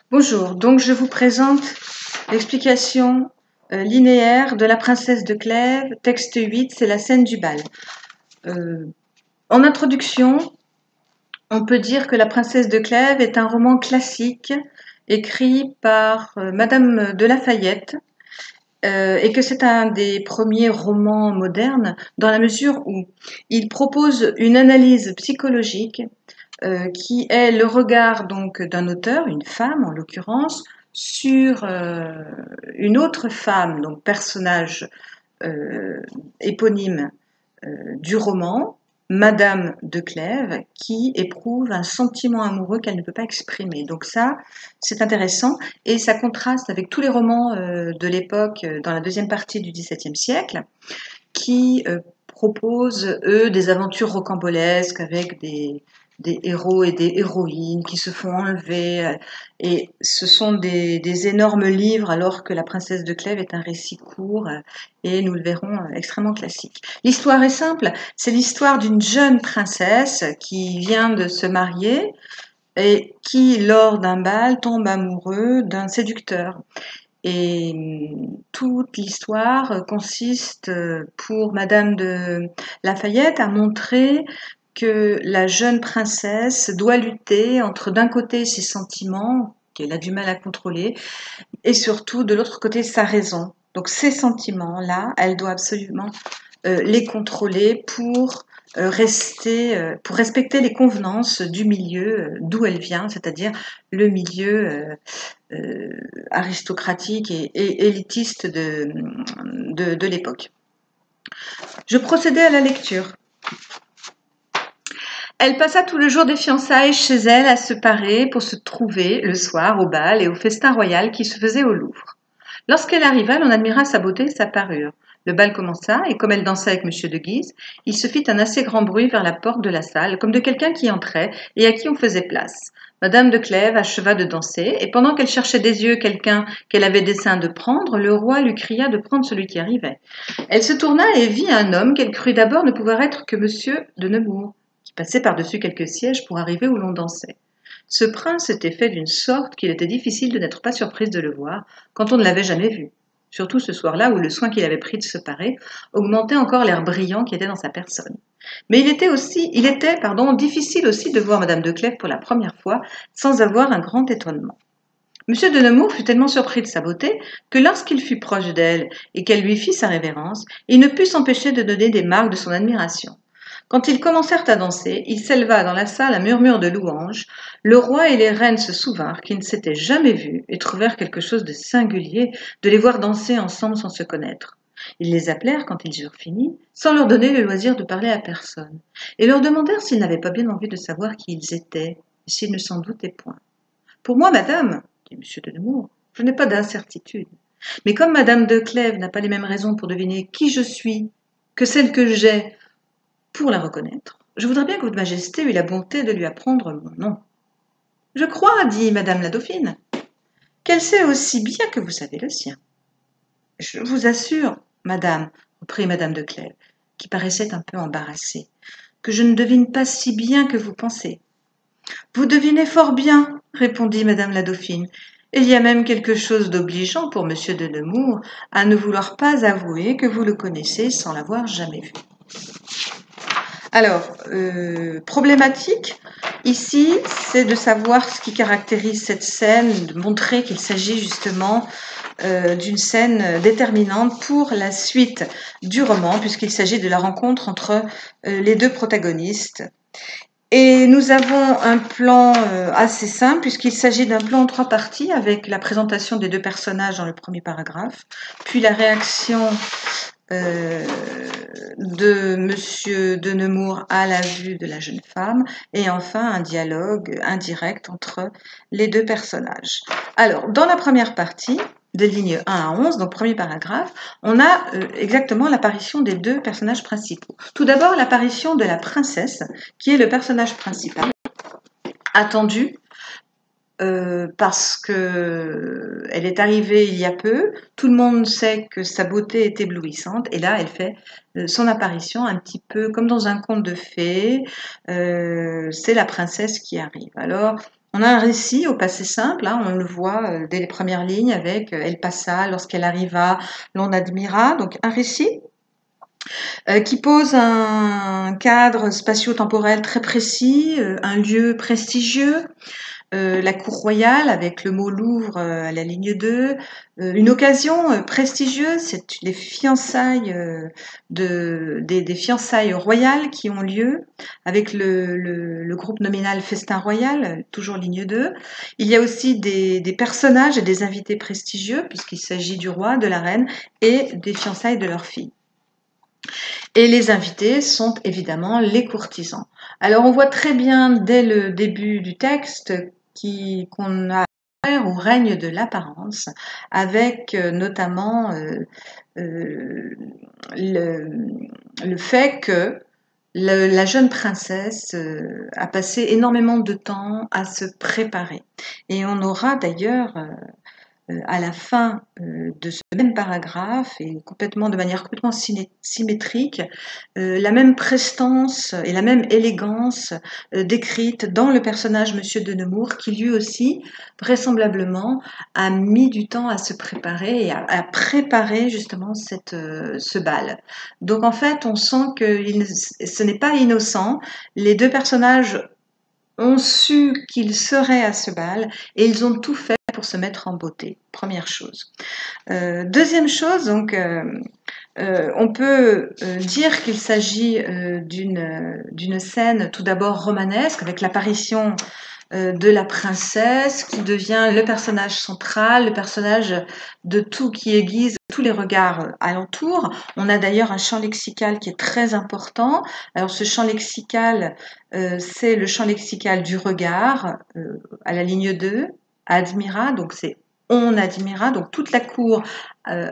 Bonjour, donc je vous présente l'explication linéaire de La princesse de Clèves, texte 8, c'est la scène du bal. En introduction, on peut dire que La princesse de Clèves est un roman classique écrit par Madame de Lafayette et que c'est un des premiers romans modernes dans la mesure où il propose une analyse psychologique qui est le regard donc d'un auteur, une femme en l'occurrence, sur une autre femme, donc personnage éponyme du roman, Madame de Clèves, qui éprouve un sentiment amoureux qu'elle ne peut pas exprimer. Donc ça, c'est intéressant et ça contraste avec tous les romans de l'époque dans la deuxième partie du XVIIe siècle qui proposent, eux, des aventures rocambolesques avec des héros et des héroïnes qui se font enlever. Et ce sont des énormes livres, alors que La princesse de Clèves est un récit court et, nous le verrons, extrêmement classique. L'histoire est simple, c'est l'histoire d'une jeune princesse qui vient de se marier et qui, lors d'un bal, tombe amoureux d'un séducteur. Et toute l'histoire consiste pour Madame de Lafayette à montrer que la jeune princesse doit lutter entre d'un côté ses sentiments, qu'elle a du mal à contrôler, et surtout de l'autre côté sa raison. Donc ces sentiments-là, elle doit absolument les contrôler pour respecter les convenances du milieu d'où elle vient, c'est-à-dire le milieu aristocratique et élitiste de l'époque. Je procédais à la lecture. Elle passa tout le jour des fiançailles chez elle à se parer pour se trouver le soir au bal et au festin royal qui se faisait au Louvre. Lorsqu'elle arriva, l'on admira sa beauté et sa parure. Le bal commença, et comme elle dansait avec M. de Guise, il se fit un assez grand bruit vers la porte de la salle, comme de quelqu'un qui entrait et à qui on faisait place. Madame de Clèves acheva de danser, et pendant qu'elle cherchait des yeux quelqu'un qu'elle avait dessein de prendre, le roi lui cria de prendre celui qui arrivait. Elle se tourna et vit un homme qu'elle crut d'abord ne pouvoir être que M. de Nemours, qui passait par-dessus quelques sièges pour arriver où l'on dansait. Ce prince était fait d'une sorte qu'il était difficile de n'être pas surprise de le voir quand on ne l'avait jamais vu, surtout ce soir-là où le soin qu'il avait pris de se parer augmentait encore l'air brillant qui était dans sa personne. Mais il était difficile aussi de voir Madame de Clèves pour la première fois sans avoir un grand étonnement. Monsieur de Nemours fut tellement surpris de sa beauté que lorsqu'il fut proche d'elle et qu'elle lui fit sa révérence, il ne put s'empêcher de donner des marques de son admiration. Quand ils commencèrent à danser, il s'éleva dans la salle un murmure de louanges. Le roi et les reines se souvinrent qu'ils ne s'étaient jamais vus et trouvèrent quelque chose de singulier de les voir danser ensemble sans se connaître. Ils les appelèrent quand ils eurent fini, sans leur donner le loisir de parler à personne, et leur demandèrent s'ils n'avaient pas bien envie de savoir qui ils étaient, et s'ils ne s'en doutaient point. Pour moi, madame, dit M. de Nemours, je n'ai pas d'incertitude. Mais comme Madame de Clèves n'a pas les mêmes raisons pour deviner qui je suis que celles que j'ai pour la reconnaître, je voudrais bien que votre majesté eût la bonté de lui apprendre mon nom. Je crois, dit madame la dauphine, qu'elle sait aussi bien que vous savez le sien. Je vous assure, madame, reprit madame de Clèves, qui paraissait un peu embarrassée, que je ne devine pas si bien que vous pensez. Vous devinez fort bien, répondit madame la dauphine. Il y a même quelque chose d'obligeant pour monsieur de Nemours à ne vouloir pas avouer que vous le connaissez sans l'avoir jamais vu. Alors, problématique, ici, c'est de savoir ce qui caractérise cette scène, de montrer qu'il s'agit justement d'une scène déterminante pour la suite du roman, puisqu'il s'agit de la rencontre entre les deux protagonistes. Et nous avons un plan assez simple, puisqu'il s'agit d'un plan en 3 parties, avec la présentation des deux personnages dans le premier paragraphe, puis la réaction de Monsieur de Nemours à la vue de la jeune femme, et enfin un dialogue indirect entre les deux personnages. Alors, dans la première partie, des lignes 1 à 11, donc premier paragraphe, on a exactement l'apparition des deux personnages principaux. Tout d'abord, l'apparition de la princesse, qui est le personnage principal, attendu parce que elle est arrivée il y a peu, tout le monde sait que sa beauté est éblouissante, et là elle fait son apparition un petit peu comme dans un conte de fées, c'est la princesse qui arrive. Alors On a un récit au passé simple, hein, on le voit dès les premières lignes avec elle passa, lorsqu'elle arriva, l'on admira. Donc un récit qui pose un cadre spatio-temporel très précis, un lieu prestigieux, la cour royale avec le mot Louvre à la ligne 2, une occasion prestigieuse, c'est les fiançailles des fiançailles royales qui ont lieu avec le groupe nominal Festin Royal, toujours ligne 2. Il y a aussi des personnages et des invités prestigieux puisqu'il s'agit du roi, de la reine et des fiançailles de leur fille. Et les invités sont évidemment les courtisans. Alors on voit très bien dès le début du texte qu'on a affaire au règne de l'apparence, avec notamment le fait que la jeune princesse a passé énormément de temps à se préparer. Et on aura d'ailleurs à la fin de ce même paragraphe et de manière complètement symétrique, la même prestance et la même élégance décrite dans le personnage Monsieur de Nemours qui lui aussi, vraisemblablement, a mis du temps à se préparer et à préparer justement ce bal. Donc en fait, on sent que ce n'est pas innocent. Les deux personnages ont su qu'ils seraient à ce bal et ils ont tout fait pour se mettre en beauté, première chose. Deuxième chose, donc, on peut dire qu'il s'agit d'une scène tout d'abord romanesque avec l'apparition de la princesse qui devient le personnage central, le personnage de tout qui aiguise tous les regards alentour. On a d'ailleurs un champ lexical qui est très important. Alors ce champ lexical, c'est le champ lexical du regard à la ligne 2, admira, donc c'est on admira, donc toute la cour euh,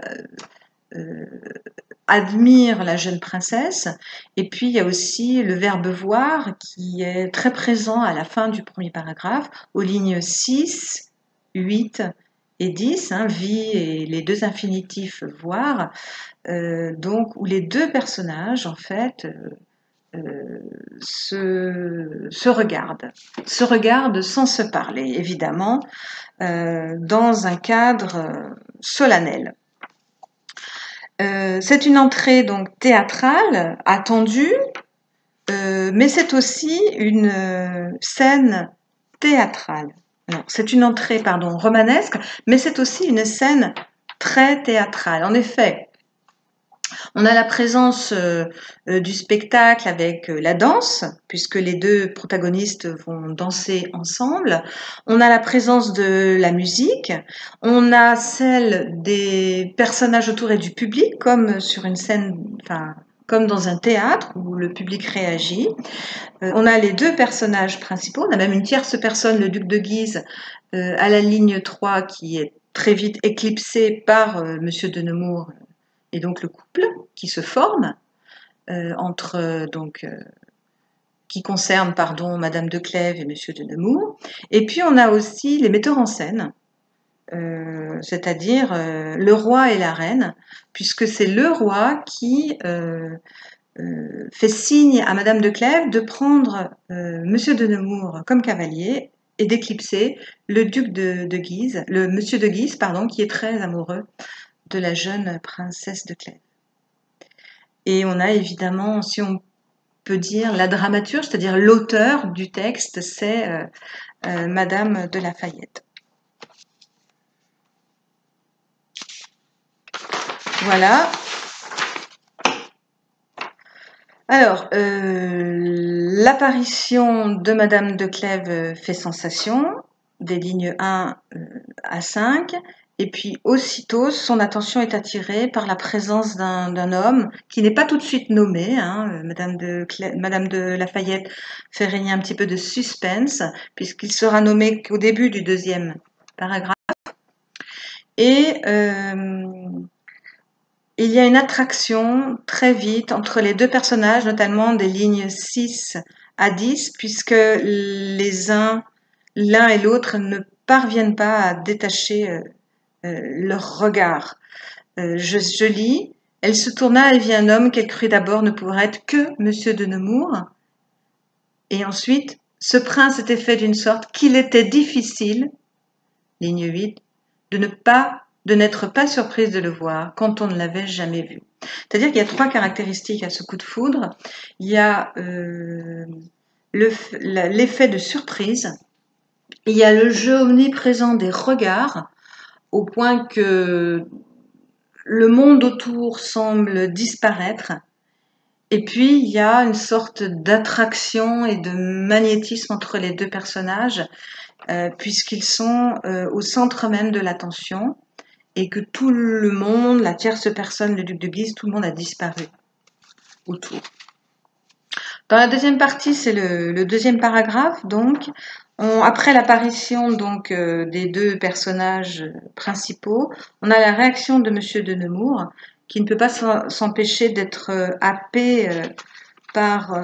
admire la jeune princesse. Et puis il y a aussi le verbe voir qui est très présent à la fin du premier paragraphe, aux lignes 6, 8 et 10, hein, vie et les deux infinitifs voir, donc où les deux personnages en fait se regardent sans se parler, évidemment, dans un cadre solennel. C'est une entrée donc théâtrale, attendue, mais c'est aussi une scène théâtrale. C'est une entrée, pardon, romanesque, mais c'est aussi une scène très théâtrale. En effet, on a la présence du spectacle avec la danse, puisque les deux protagonistes vont danser ensemble. On a la présence de la musique. On a celle des personnages autour et du public, comme sur une scène, enfin, comme dans un théâtre où le public réagit. On a les deux personnages principaux. On a même une tierce personne, le duc de Guise, à la ligne 3, qui est très vite éclipsé par Monsieur de Nemours et donc le couple qui se forme qui concerne Madame de Clèves et Monsieur de Nemours. Et puis on a aussi les metteurs en scène, c'est-à-dire le roi et la reine, puisque c'est le roi qui fait signe à Madame de Clèves de prendre Monsieur de Nemours comme cavalier et d'éclipser le duc de Guise, le Monsieur de Guise, pardon, qui est très amoureux de la jeune princesse de Clèves. Et on a évidemment, si on peut dire, la dramaturge, c'est-à-dire l'auteur du texte, c'est Madame de Lafayette. Voilà. Alors, l'apparition de Madame de Clèves fait sensation, des lignes 1 à 5. Et puis aussitôt, son attention est attirée par la présence d'un homme qui n'est pas tout de suite nommé. Hein. Madame de Lafayette fait régner un petit peu de suspense, puisqu'il sera nommé qu'au début du deuxième paragraphe. Et il y a une attraction très vite entre les deux personnages, notamment des lignes 6 à 10, puisque l'un et l'autre ne parviennent pas à détacher leur regard. Je lis, elle se tourna et vit un homme qu'elle crut d'abord ne pourrait être que Monsieur de Nemours, et ensuite ce prince était fait d'une sorte qu'il était difficile, ligne 8, de n'être pas surprise de le voir quand on ne l'avait jamais vu. C'est-à-dire qu'il y a 3 caractéristiques à ce coup de foudre. Il y a l'effet de surprise, il y a le jeu omniprésent des regards, au point que le monde autour semble disparaître. Et puis, il y a une sorte d'attraction et de magnétisme entre les deux personnages, puisqu'ils sont au centre même de l'attention et que tout le monde, la tierce personne, le duc de Guise, tout le monde a disparu autour. Dans la deuxième partie, c'est le deuxième paragraphe, donc. Après l'apparition donc des 2 personnages principaux, on a la réaction de Monsieur de Nemours, qui ne peut pas s'empêcher d'être happé par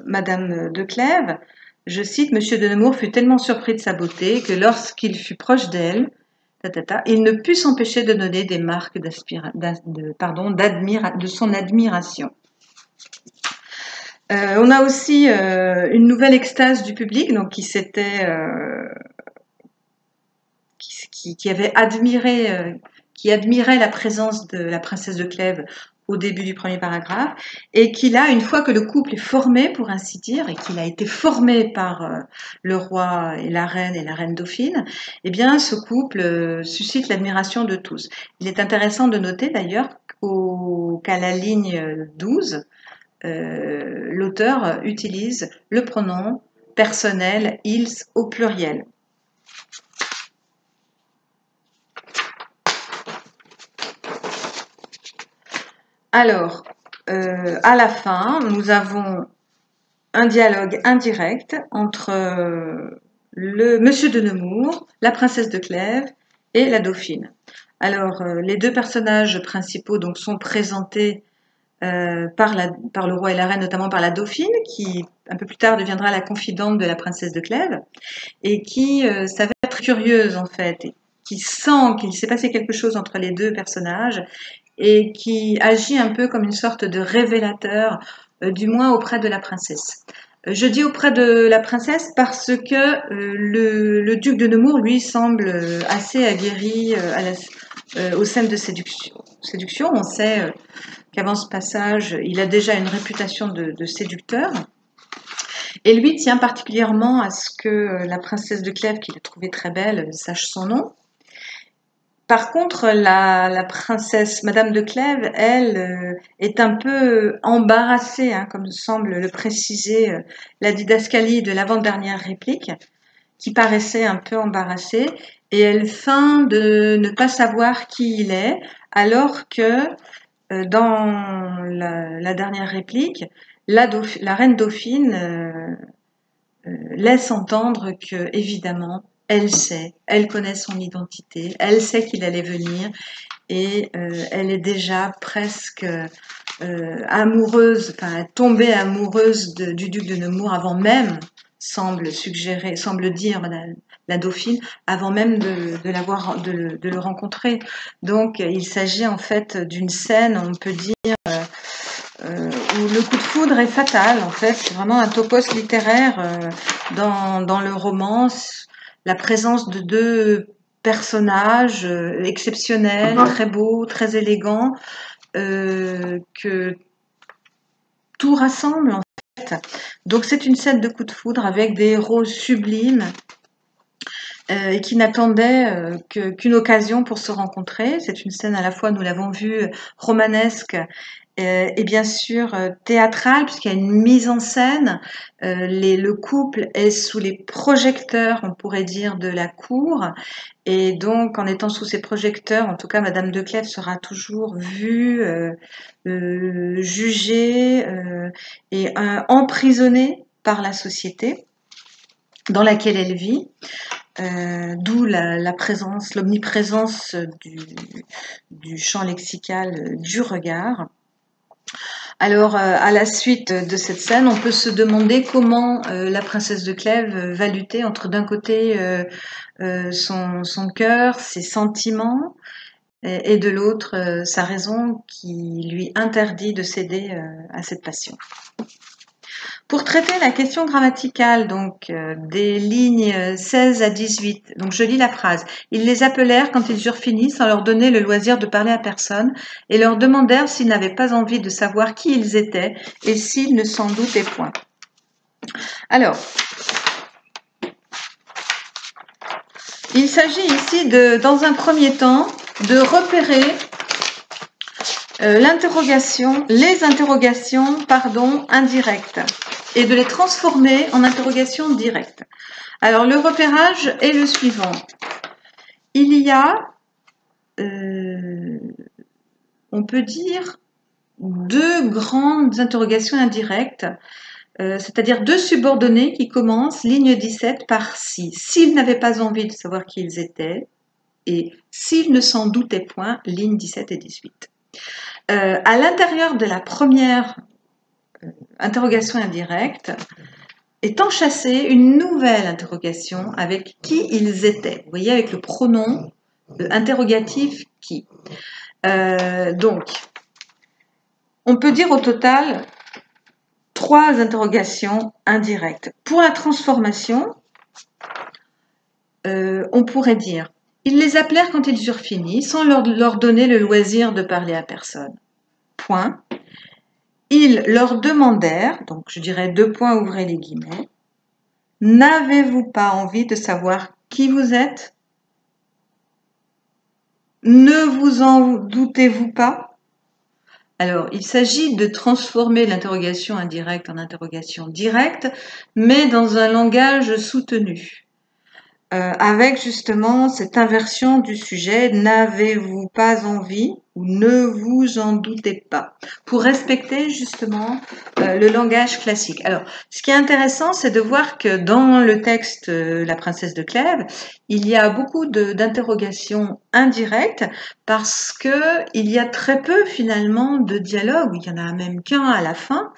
Madame de Clèves. Je cite, Monsieur de Nemours fut tellement surpris de sa beauté que lorsqu'il fut proche d'elle, il ne put s'empêcher de donner des marques de son admiration. On a aussi une nouvelle extase du public, donc qui avait admiré, qui admirait la présence de la princesse de Clèves au début du premier paragraphe, et qui là, une fois que le couple est formé, pour ainsi dire, et qu'il a été formé par le roi et la reine dauphine, eh bien, ce couple suscite l'admiration de tous. Il est intéressant de noter d'ailleurs qu'à la ligne 12, l'auteur utilise le pronom personnel ils au pluriel. Alors, à la fin, nous avons un dialogue indirect entre le monsieur de Nemours, la princesse de Clèves et la dauphine. Alors, les 2 personnages principaux donc, sont présentés par le roi et la reine, notamment par la dauphine, qui un peu plus tard deviendra la confidente de la princesse de Clèves, et qui s'avère très curieuse en fait, et qui sent qu'il s'est passé quelque chose entre les 2 personnages, et qui agit un peu comme une sorte de révélateur, du moins auprès de la princesse. Je dis auprès de la princesse parce que le duc de Nemours, lui, semble assez aguerri aux scènes de séduction. On sait qu'avant ce passage, il a déjà une réputation de séducteur. Et lui tient particulièrement à ce que la princesse de Clèves, qu'il a trouvée très belle, sache son nom. Par contre, la princesse, Madame de Clèves, elle, est un peu embarrassée, hein, comme semble le préciser la didascalie de l'avant-dernière réplique, qui paraissait un peu embarrassée, et elle feint de ne pas savoir qui il est, alors que dans la dernière réplique, la reine dauphine laisse entendre que, évidemment, elle sait, elle connaît son identité, elle sait qu'il allait venir, et elle est déjà presque amoureuse, enfin tombée amoureuse du duc de Nemours avant même, semble dire Madame la dauphine, avant même de le rencontrer. Donc il s'agit en fait d'une scène, on peut dire, où le coup de foudre est fatal. En fait, c'est vraiment un topos littéraire dans le roman. La présence de 2 personnages exceptionnels, très beaux, très élégants, que tout rassemble en fait. Donc c'est une scène de coup de foudre avec des héros sublimes et qui n'attendaient qu'une occasion pour se rencontrer. C'est une scène à la fois, nous l'avons vu, romanesque et bien sûr théâtrale, puisqu'il y a une mise en scène. Le couple est sous les projecteurs, on pourrait dire, de la cour. Et donc, en étant sous ces projecteurs, en tout cas, Madame de Clèves sera toujours vue, jugée et emprisonnée par la société dans laquelle elle vit. D'où la présence, l'omniprésence du champ lexical du regard. Alors, à la suite de cette scène, on peut se demander comment la princesse de Clèves va lutter entre d'un côté son cœur, ses sentiments, et de l'autre sa raison qui lui interdit de céder à cette passion. Pour traiter la question grammaticale, donc des lignes 16 à 18, donc je lis la phrase. Ils les appelèrent quand ils eurent fini sans leur donner le loisir de parler à personne et leur demandèrent s'ils n'avaient pas envie de savoir qui ils étaient et s'ils ne s'en doutaient point. Alors, il s'agit ici dans un premier temps, de repérer les interrogations indirectes et de les transformer en interrogations directes. Alors, le repérage est le suivant. Il y a, on peut dire, deux grandes interrogations indirectes, c'est-à-dire deux subordonnées qui commencent, ligne 17, par si. S'ils n'avaient pas envie de savoir qui ils étaient, et s'ils ne s'en doutaient point, ligne 17 et 18. À l'intérieur de la première interrogation indirecte est enchâssée une nouvelle interrogation avec qui ils étaient. Vous voyez, avec le pronom interrogatif qui. Donc, on peut dire au total 3 interrogations indirectes. Pour la transformation, on pourrait dire ils les appelèrent quand ils eurent fini, sans leur donner le loisir de parler à personne. Point. Ils leur demandèrent, donc je dirais 2 points, ouvrez les guillemets, n'avez-vous pas envie de savoir qui vous êtes? Ne vous en doutez-vous pas? Alors, il s'agit de transformer l'interrogation indirecte en interrogation directe, mais dans un langage soutenu. Avec justement cette inversion du sujet, n'avez-vous pas envie ou ne vous en doutez pas, pour respecter justement le langage classique. Alors, ce qui est intéressant, c'est de voir que dans le texte La princesse de Clèves, il y a beaucoup d'interrogations indirectes parce que il y a très peu finalement de dialogue, il y en a même qu'un à la fin,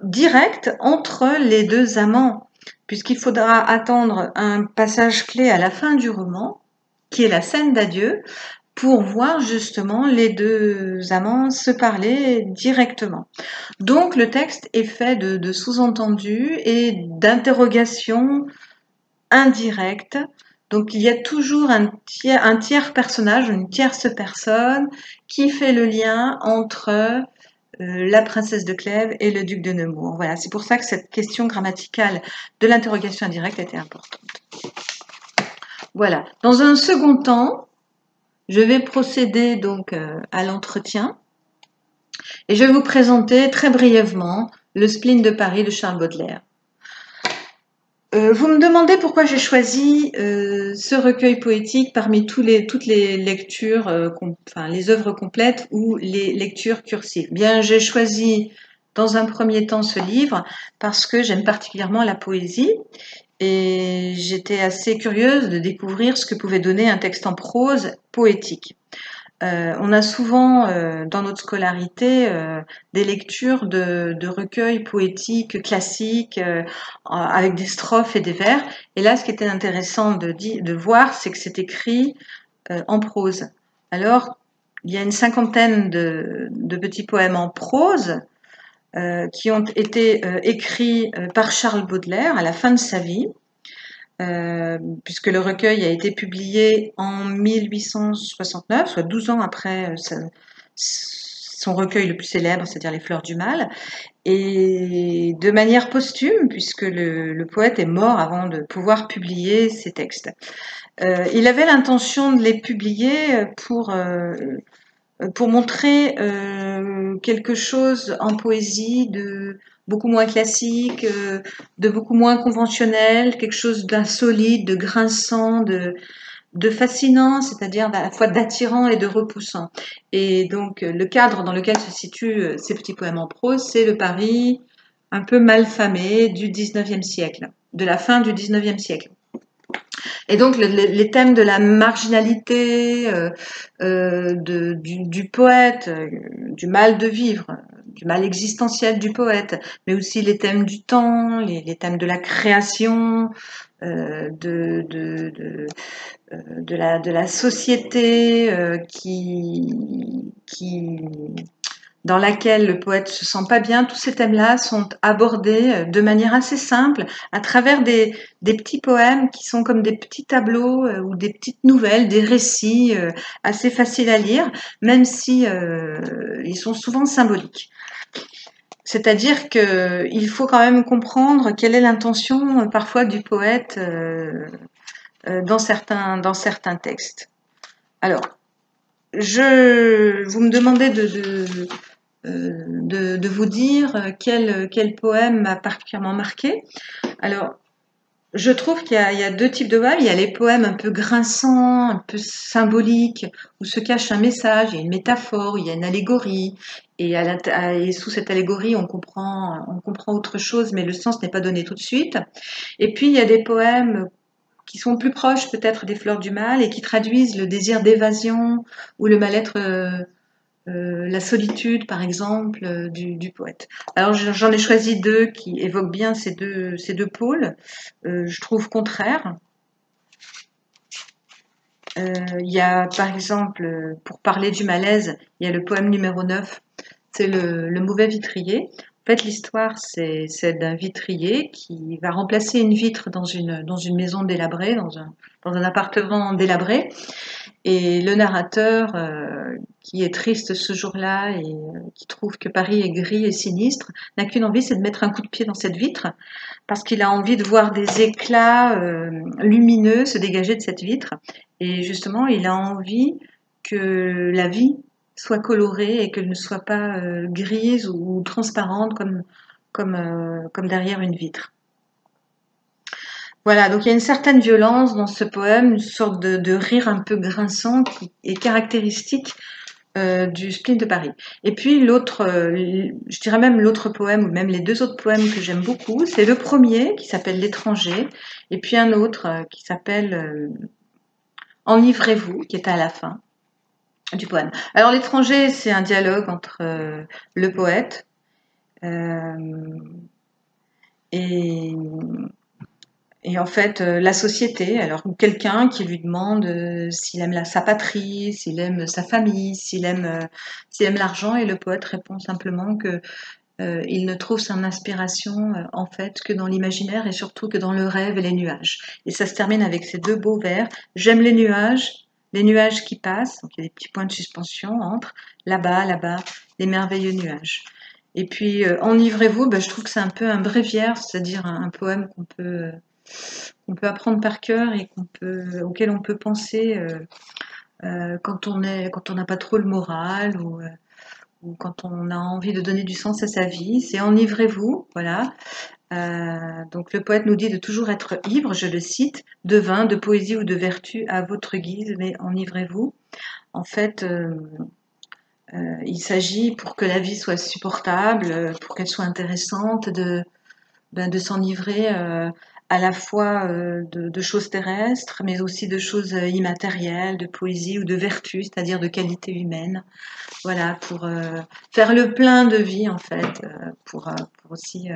direct entre les deux amants, puisqu'il faudra attendre un passage clé à la fin du roman, qui est la scène d'adieu, pour voir justement les deux amants se parler directement. Donc le texte est fait de sous-entendus et d'interrogations indirectes. Donc il y a toujours un tiers personnage, une tierce personne qui fait le lien entre la princesse de Clèves et le duc de Nemours. Voilà, c'est pour ça que cette question grammaticale de l'interrogation indirecte était importante. Voilà. Dans un second temps, je vais procéder donc à l'entretien et je vais vous présenter très brièvement le Spleen de Paris de Charles Baudelaire. Vous me demandez pourquoi j'ai choisi ce recueil poétique parmi toutes les lectures, enfin les œuvres complètes ou les lectures cursives. Bien, j'ai choisi dans un premier temps ce livre parce que j'aime particulièrement la poésie et j'étais assez curieuse de découvrir ce que pouvait donner un texte en prose poétique. On a souvent dans notre scolarité des lectures de recueils poétiques classiques avec des strophes et des vers. Et là, ce qui était intéressant de voir, c'est que c'est écrit en prose. Alors, il y a une cinquantaine de petits poèmes en prose qui ont été écrits par Charles Baudelaire à la fin de sa vie. Puisque le recueil a été publié en 1869, soit 12 ans après son recueil le plus célèbre, c'est-à-dire Les Fleurs du Mal, et de manière posthume, puisque le poète est mort avant de pouvoir publier ses textes. Il avait l'intention de les publier pour montrer quelque chose en poésie de beaucoup moins classique, de beaucoup moins conventionnel, quelque chose d'insolite, de grinçant, de fascinant, c'est-à-dire à la fois d'attirant et de repoussant. Et donc le cadre dans lequel se situent ces petits poèmes en prose, c'est le Paris un peu malfamé du 19e siècle, de la fin du 19e siècle. Et donc les thèmes de la marginalité, du poète, du mal de vivre, du mal existentiel du poète, mais aussi les thèmes du temps, les thèmes de la création, de la société qui dans laquelle le poète se sent pas bien, tous ces thèmes-là sont abordés de manière assez simple à travers des petits poèmes qui sont comme des petits tableaux ou des petites nouvelles, des récits assez faciles à lire, même si ils sont souvent symboliques. C'est-à-dire qu'il faut quand même comprendre quelle est l'intention parfois du poète dans certains textes. Alors, vous me demandez de vous dire quel poème m'a particulièrement marqué. Alors, je trouve qu'il y a deux types de poèmes. Il y a les poèmes un peu grinçants, un peu symboliques, où se cache un message, il y a une métaphore, il y a une allégorie, et sous cette allégorie, on comprend autre chose, mais le sens n'est pas donné tout de suite. Et puis, il y a des poèmes qui sont plus proches peut-être des fleurs du mal et qui traduisent le désir d'évasion ou le mal-être, la solitude par exemple du poète. Alors j'en ai choisi deux qui évoquent bien ces deux pôles, je trouve contraires. Il y a par exemple, pour parler du malaise, il y a le poème numéro 9, c'est le mauvais vitrier. En fait, l'histoire, c'est d'un vitrier qui va remplacer une vitre dans une maison délabrée, dans un appartement délabré. Et le narrateur, qui est triste ce jour-là et qui trouve que Paris est gris et sinistre, n'a qu'une envie, c'est de mettre un coup de pied dans cette vitre, parce qu'il a envie de voir des éclats lumineux se dégager de cette vitre. Et justement, il a envie que la vie soit colorée et qu'elle ne soit pas grise ou transparente comme derrière une vitre. Voilà, donc il y a une certaine violence dans ce poème, une sorte de rire un peu grinçant qui est caractéristique du spleen de Paris. Et puis l'autre, je dirais même l'autre poème, ou même les deux autres poèmes que j'aime beaucoup, c'est le premier qui s'appelle L'étranger, et puis un autre qui s'appelle Enivrez-vous, qui est à la fin du poème. Alors l'étranger, c'est un dialogue entre le poète et Et en fait, la société, alors quelqu'un qui lui demande s'il aime sa patrie, s'il aime sa famille, s'il aime l'argent, et le poète répond simplement que il ne trouve son inspiration en fait que dans l'imaginaire et surtout que dans le rêve et les nuages. Et ça se termine avec ces deux beaux vers. J'aime les nuages qui passent, donc il y a des petits points de suspension entre là-bas, les merveilleux nuages. Et puis Enivrez-vous, ben, je trouve que c'est un peu un bréviaire, c'est-à-dire un poème qu'on peut apprendre par cœur et auquel on peut penser quand on n'a pas trop le moral ou quand on a envie de donner du sens à sa vie. C'est enivrez-vous, voilà. Donc le poète nous dit de toujours être ivre, je le cite, de vin, de poésie ou de vertu à votre guise, mais enivrez-vous. En fait, il s'agit pour que la vie soit supportable, pour qu'elle soit intéressante, de s'enivrer à la fois de choses terrestres, mais aussi de choses immatérielles, de poésie ou de vertu, c'est-à-dire de qualité humaine. Voilà, pour faire le plein de vie en fait, pour aussi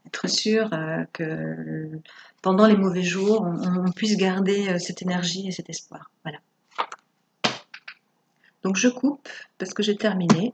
être sûr que pendant les mauvais jours, on puisse garder cette énergie et cet espoir. Voilà. Donc je coupe parce que j'ai terminé.